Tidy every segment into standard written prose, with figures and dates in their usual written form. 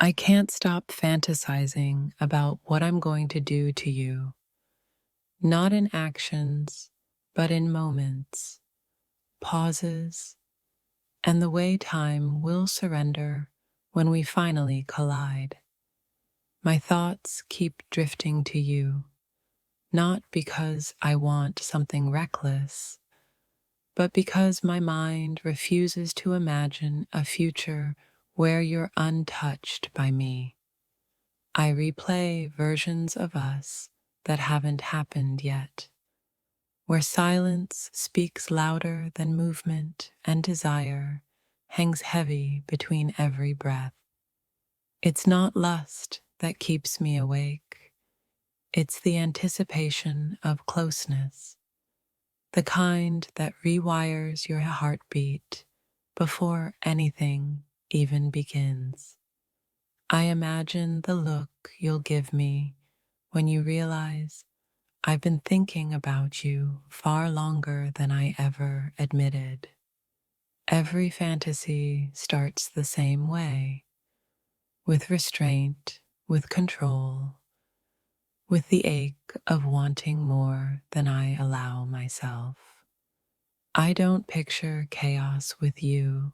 I can't stop fantasizing about what I'm going to do to you, not in actions, but in moments, pauses, and the way time will surrender when we finally collide. My thoughts keep drifting to you, not because I want something reckless, but because my mind refuses to imagine a future where you're untouched by me. I replay versions of us that haven't happened yet, where silence speaks louder than movement and desire hangs heavy between every breath. It's not lust that keeps me awake, it's the anticipation of closeness, the kind that rewires your heartbeat before anything even begins. I imagine the look you'll give me when you realize I've been thinking about you far longer than I ever admitted. Every fantasy starts the same way, with restraint, with control, with the ache of wanting more than I allow myself. I don't picture chaos with you.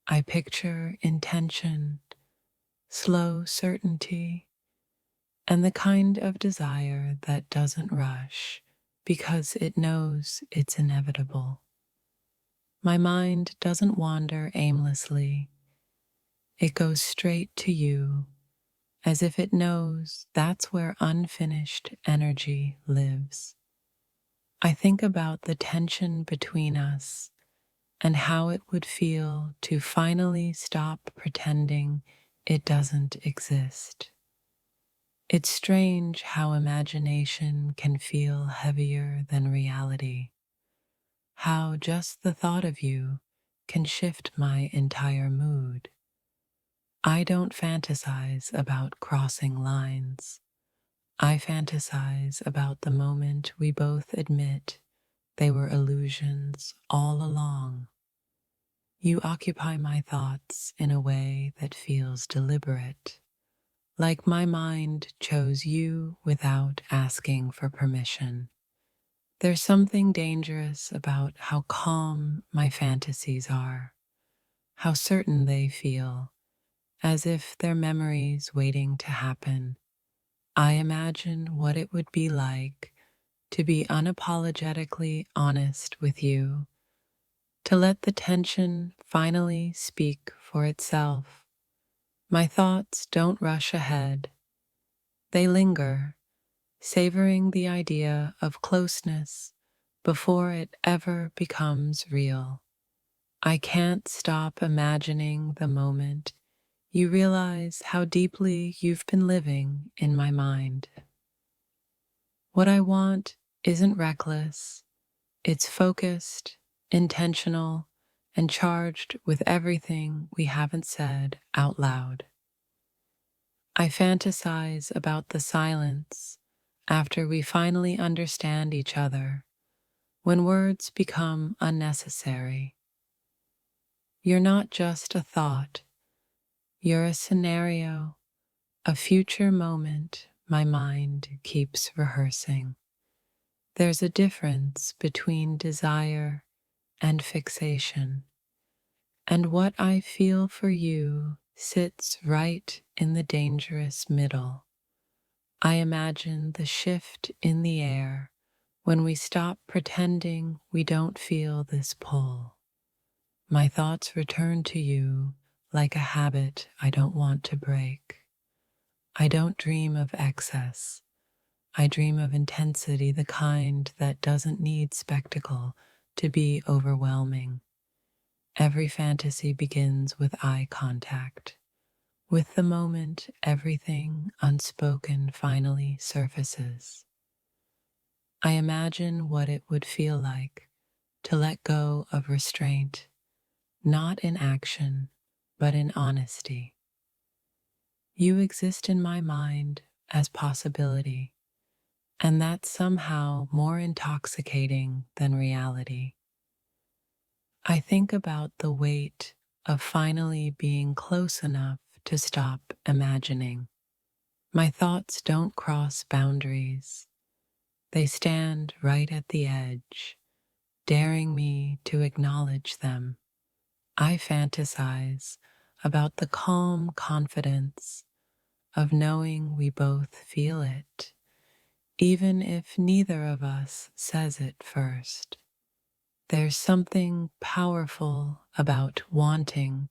I picture intention, slow certainty, and the kind of desire that doesn't rush because it knows it's inevitable. My mind doesn't wander aimlessly. It goes straight to you as if it knows that's where unfinished energy lives. I think about the tension between us and how it would feel to finally stop pretending it doesn't exist. It's strange how imagination can feel heavier than reality, how just the thought of you can shift my entire mood. I don't fantasize about crossing lines. I fantasize about the moment we both admit they were illusions all along. You occupy my thoughts in a way that feels deliberate, like my mind chose you without asking for permission. There's something dangerous about how calm my fantasies are, how certain they feel, as if they're memories waiting to happen. I imagine what it would be like to be unapologetically honest with you, to let the tension finally speak for itself. My thoughts don't rush ahead, they linger, savoring the idea of closeness before it ever becomes real. I can't stop imagining the moment you realize how deeply you've been living in my mind. What I want isn't reckless, it's focused, intentional, and charged with everything we haven't said out loud. I fantasize about the silence after we finally understand each other, when words become unnecessary. You're not just a thought, you're a scenario, a future moment my mind keeps rehearsing. There's a difference between desire and fixation, and what I feel for you sits right in the dangerous middle. I imagine the shift in the air when we stop pretending we don't feel this pull. My thoughts return to you like a habit I don't want to break. I don't dream of excess. I dream of intensity, the kind that doesn't need spectacle to be overwhelming. Every fantasy begins with eye contact. With the moment, everything unspoken finally surfaces. I imagine what it would feel like to let go of restraint, not in action, but in honesty. You exist in my mind as possibility, and that's somehow more intoxicating than reality. I think about the weight of finally being close enough to stop imagining. My thoughts don't cross boundaries. They stand right at the edge, daring me to acknowledge them. I fantasize about the calm confidence of knowing we both feel it, even if neither of us says it first. There's something powerful about wanting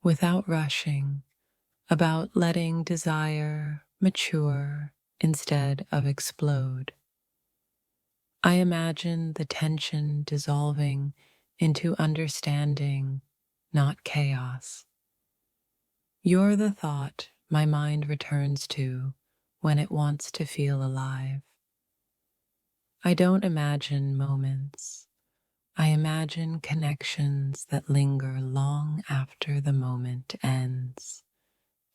without rushing, about letting desire mature instead of explode. I imagine the tension dissolving into understanding, not chaos. You're the thought my mind returns to when it wants to feel alive. I don't imagine moments. I imagine connections that linger long after the moment ends.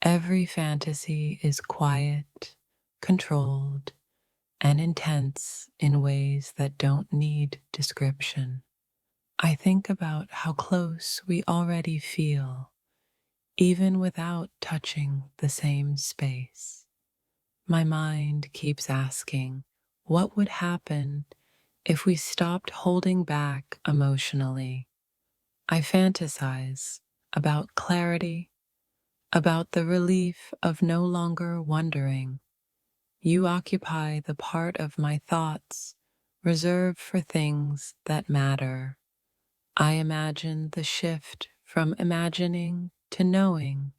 Every fantasy is quiet, controlled, and intense in ways that don't need description. I think about how close we already feel, even without touching the same space. My mind keeps asking, what would happen if we stopped holding back emotionally? I fantasize about clarity, about the relief of no longer wondering. You occupy the part of my thoughts reserved for things that matter. I imagine the shift from imagining to knowing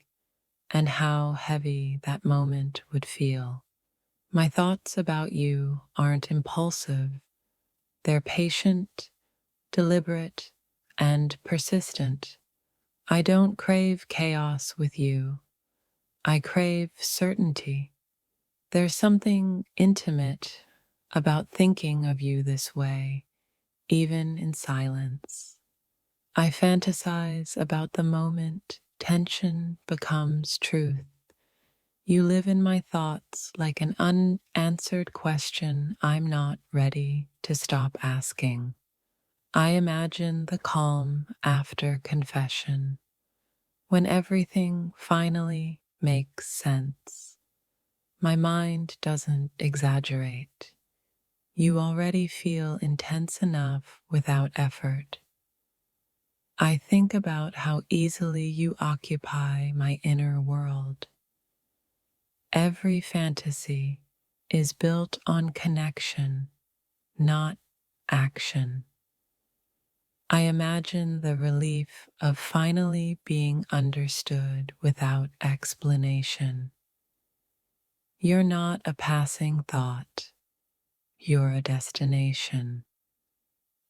and how heavy that moment would feel. My thoughts about you aren't impulsive, they're patient, deliberate, and persistent. I don't crave chaos with you, I crave certainty. There's something intimate about thinking of you this way, even in silence. I fantasize about the moment tension becomes truth. You live in my thoughts like an unanswered question I'm not ready to stop asking. I imagine the calm after confession, when everything finally makes sense. My mind doesn't exaggerate. You already feel intense enough without effort. I think about how easily you occupy my inner world. Every fantasy is built on connection, not action. I imagine the relief of finally being understood without explanation. You're not a passing thought, you're a destination.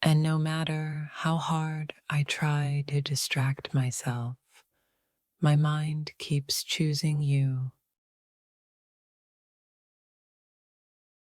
And no matter how hard I try to distract myself, my mind keeps choosing you